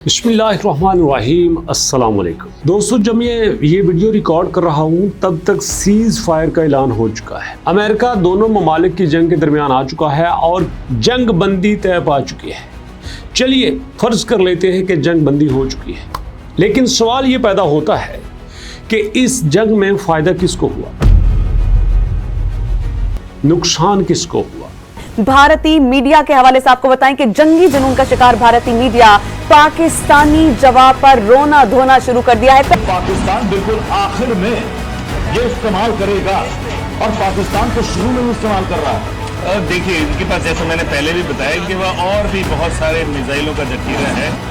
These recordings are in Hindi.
बिस्मिल्लाहिर्रहमानिर्रहीम अस्सलाम वालेकुम। दोस्तों, जब मैं ये वीडियो रिकॉर्ड कर रहा हूँ तब तक सीज फायर का ऐलान हो चुका है। अमेरिका दोनों ममालिक की जंग के दरमियान आ चुका है और जंग बंदी तय पा चुकी है। चलिए फर्ज कर लेते हैं कि जंग बंदी हो चुकी है, लेकिन सवाल ये पैदा होता है कि इस जंग में फायदा किसको हुआ, नुकसान किसको हुआ। भारतीय मीडिया के हवाले से आपको बताएं कि जंगी जुनून का शिकार भारतीय मीडिया पाकिस्तानी जवाब पर रोना धोना शुरू कर दिया है। पाकिस्तान बिल्कुल आखिर में ये इस्तेमाल करेगा और पाकिस्तान को शुरू में इस्तेमाल कर रहा है। देखिए, इनके पास जैसे मैंने पहले भी बताया कि वह और भी बहुत सारे मिसाइलों का जखीरा है।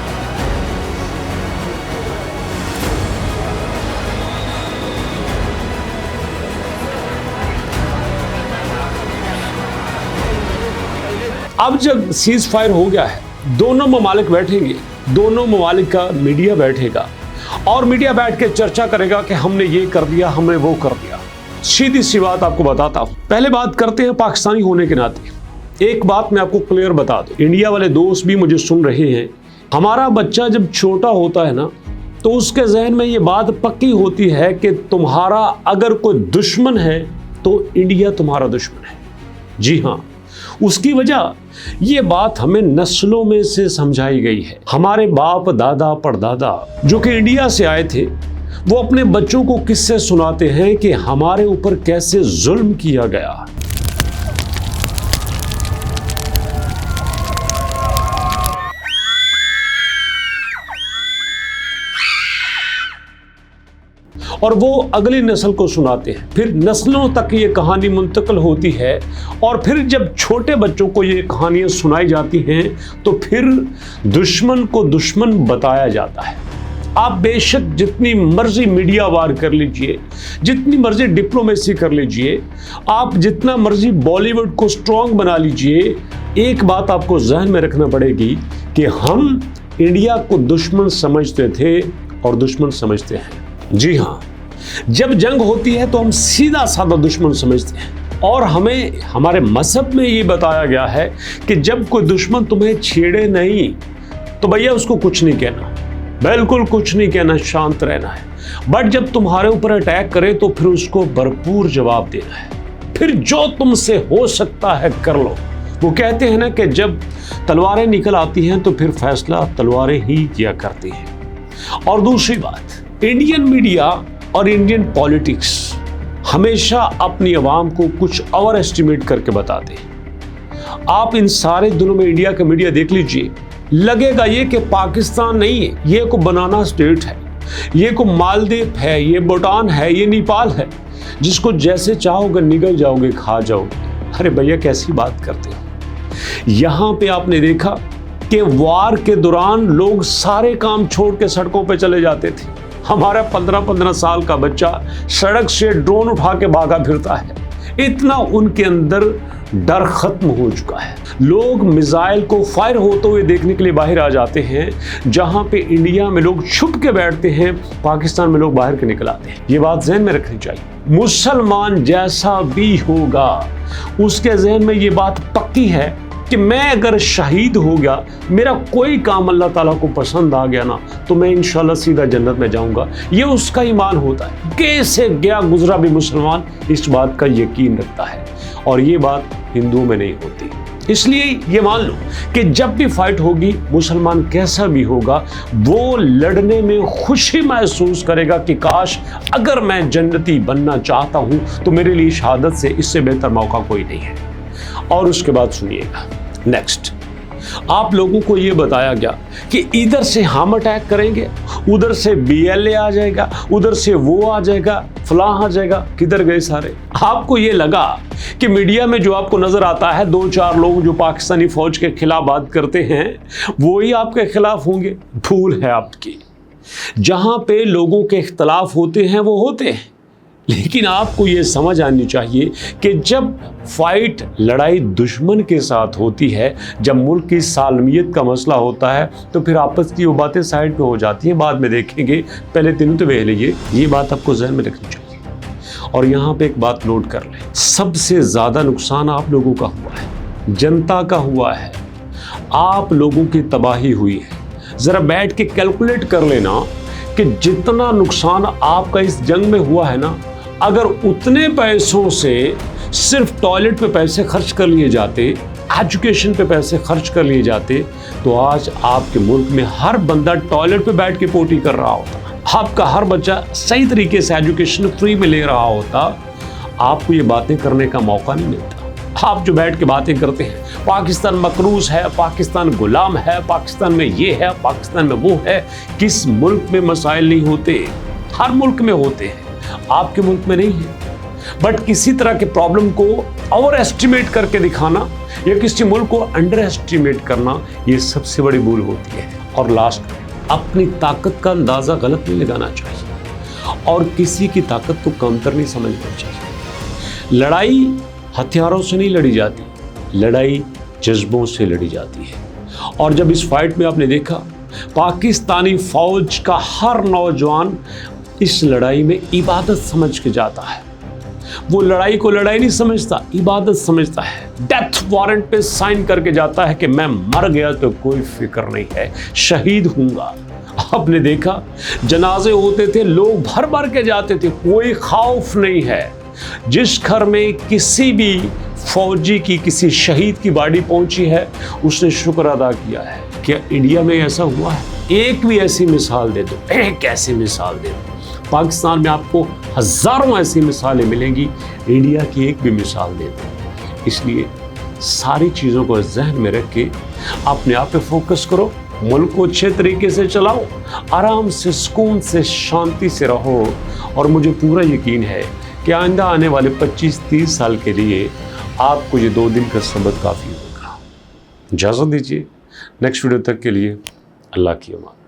अब जब सीज फायर हो गया है, दोनों ममालिक बैठेंगे, दोनों ममालिक का मीडिया बैठेगा और मीडिया बैठ के चर्चा करेगा कि हमने ये कर दिया, हमने वो कर दिया। सीधी सी बात आपको बताता हूं। पहले बात करते हैं पाकिस्तानी होने के नाते। एक बात मैं आपको क्लियर बता दूं, इंडिया वाले दोस्त भी मुझे सुन रहे हैं। हमारा बच्चा जब छोटा होता है ना, तो उसके जहन में ये बात पक्की होती है कि तुम्हारा अगर कोई दुश्मन है तो इंडिया तुम्हारा दुश्मन है। जी हाँ, उसकी वजह ये बात हमें नस्लों में से समझाई गई है। हमारे बाप दादा परदादा जो कि इंडिया से आए थे, वो अपने बच्चों को किस्से सुनाते हैं कि हमारे ऊपर कैसे जुल्म किया गया। और वो अगली नस्ल को सुनाते हैं, फिर नस्लों तक ये कहानी मुंतकिल होती है और फिर जब छोटे बच्चों को ये कहानियां सुनाई जाती हैं तो फिर दुश्मन को दुश्मन बताया जाता है। आप बेशक जितनी मर्जी मीडिया वार कर लीजिए, जितनी मर्जी डिप्लोमेसी कर लीजिए, आप जितना मर्जी बॉलीवुड को स्ट्रॉन्ग बना लीजिए, एक बात आपको जहन में रखना पड़ेगी कि हम इंडिया को दुश्मन समझते थे और दुश्मन समझते हैं। जी हाँ, जब जंग होती है तो हम सीधा साधा दुश्मन समझते हैं और हमें हमारे मजहब में ये बताया गया है कि जब कोई दुश्मन तुम्हें छेड़े नहीं तो भैया उसको कुछ नहीं कहना, बिल्कुल कुछ नहीं कहना, शांत रहना है। बट जब तुम्हारे ऊपर अटैक करे तो फिर उसको भरपूर जवाब देना है, फिर जो तुमसे हो सकता है कर लो। वो कहते हैं ना कि जब तलवारें निकल आती हैं तो फिर फैसला तलवारें ही किया करती हैं। और दूसरी बात, इंडियन मीडिया और इंडियन पॉलिटिक्स हमेशा अपनी आवाम को कुछ और एस्टिमेट करके बताते हैं। आप इन सारे दिनों में इंडिया का मीडिया देख लीजिए, लगेगा ये कि पाकिस्तान नहीं है, ये को बनाना स्टेट है, ये को मालदीव है, ये भूटान है, ये नेपाल है, जिसको जैसे चाहोगे निगल जाओगे, खा जाओगे। अरे भैया कैसी बात करते हो। यहाँ पे आपने देखा कि वार के दौरान लोग सारे काम छोड़ के सड़कों पे चले जाते थे। हमारा 15-15 साल का बच्चा सड़क से ड्रोन उठा के भागा फिरता है। इतना उनके अंदर डर खत्म हो चुका है। लोग मिसाइल को फायर होते हुए देखने के लिए बाहर आ जाते हैं। जहां पे इंडिया में लोग छुप के बैठते हैं, पाकिस्तान में लोग बाहर के निकल आते हैं। ये बात जहन में रखनी चाहिए। मुसलमान जैसा भी होगा, उसके जहन में ये बात पक्की है कि मैं अगर शहीद हो गया, मेरा कोई काम अल्लाह ताला को पसंद आ गया ना, तो मैं इंशाल्लाह सीधा जन्नत में जाऊंगा। ये उसका ईमान होता है। कैसे गया गुजरा भी मुसलमान इस बात का यकीन रखता है, और ये बात हिंदुओं में नहीं होती। इसलिए ये मान लो कि जब भी फाइट होगी, मुसलमान कैसा भी होगा, वो लड़ने में खुशी महसूस करेगा कि काश अगर मैं जन्नती बनना चाहता हूं तो मेरे लिए शहादत से इससे बेहतर मौका कोई नहीं है। और उसके बाद सुनिएगा, नेक्स्ट आप लोगों को यह बताया गया कि इधर से हम अटैक करेंगे, उधर से BLA आ जाएगा, उधर से वो आ जाएगा, फलां आ जाएगा। किधर गए सारे? आपको ये लगा कि मीडिया में जो आपको नजर आता है 2-4 लोग जो पाकिस्तानी फौज के खिलाफ बात करते हैं, वो ही आपके खिलाफ होंगे। भूल है आपकी। जहां पे लोगों के इख्तलाफ होते हैं वो होते हैं, लेकिन आपको ये समझ आनी चाहिए कि जब फाइट लड़ाई दुश्मन के साथ होती है, जब मुल्क की सालमियत का मसला होता है, तो फिर आपस की वो बातें साइड पे हो जाती हैं, बाद में देखेंगे। पहले तीनों तो बह लीजिए, ये बात आपको जहन में रखनी चाहिए। और यहाँ पे एक बात नोट कर लें, सबसे ज़्यादा नुकसान आप लोगों का हुआ है, जनता का हुआ है, आप लोगों की तबाही हुई है। ज़रा बैठ के कैलकुलेट कर लेना कि जितना नुकसान आपका इस जंग में हुआ है ना, अगर उतने पैसों से सिर्फ टॉयलेट पे पैसे खर्च कर लिए जाते, एजुकेशन पे पैसे खर्च कर लिए जाते, तो आज आपके मुल्क में हर बंदा टॉयलेट पे बैठ के पोटी कर रहा होता, आपका हर बच्चा सही तरीके से एजुकेशन फ्री में ले रहा होता। आपको ये बातें करने का मौका नहीं मिलता। आप जो बैठ के बातें करते हैं, पाकिस्तान मकरूज है, पाकिस्तान गुलाम है, पाकिस्तान में ये है, पाकिस्तान में वो है, किस मुल्क में मसाइल नहीं होते? हर मुल्क में होते हैं, आपके मुल्क में नहीं है। बट किसी तरह के प्रॉब्लम को ओवर एस्टिमेट करके दिखाना या किसी मुल्क को अंडर एस्टिमेट करना, ये सबसे बड़ी भूल होती है। और लास्ट में, अपनी ताकत का अंदाज़ा गलत नहीं लगाना चाहिए और किसी की ताकत को कमतर नहीं समझना चाहिए। लड़ाई हथियारों से नहीं लड़ी जाती, लड़ाई जज्बों से लड़ी जाती है। और जब इस फाइट में आपने देखा, पाकिस्तानी फौज का हर नौजवान इस लड़ाई में इबादत समझ के जाता है। वो लड़ाई को लड़ाई नहीं समझता, इबादत समझता है। डेथ वारंट पे साइन करके जाता है कि मैं मर गया तो कोई फिक्र नहीं है, शहीद हूंगा। आपने देखा, जनाजे होते थे, लोग भर भर के जाते थे, कोई खौफ नहीं है। जिस घर में किसी भी फौजी की, किसी शहीद की बॉडी पहुंची है, उसने शुक्र अदा किया है। क्या इंडिया में ऐसा हुआ है? एक भी ऐसी मिसाल दे दो, एक ऐसी मिसाल दे दो। पाकिस्तान में आपको हजारों ऐसी मिसालें मिलेंगी, इंडिया की एक भी मिसाल दे दो। इसलिए सारी चीज़ों को जहन में रख के अपने आप पे फोकस करो, मुल्क को अच्छे तरीके से चलाओ, आराम से, सुकून से, शांति से रहो। और मुझे पूरा यकीन है कि आइंदा आने वाले 25-30 साल के लिए आपको ये 2 दिन का सबक काफ़ी होगा। इजाज़त दीजिए, नेक्स्ट वीडियो तक के लिए अल्लाह की अमान।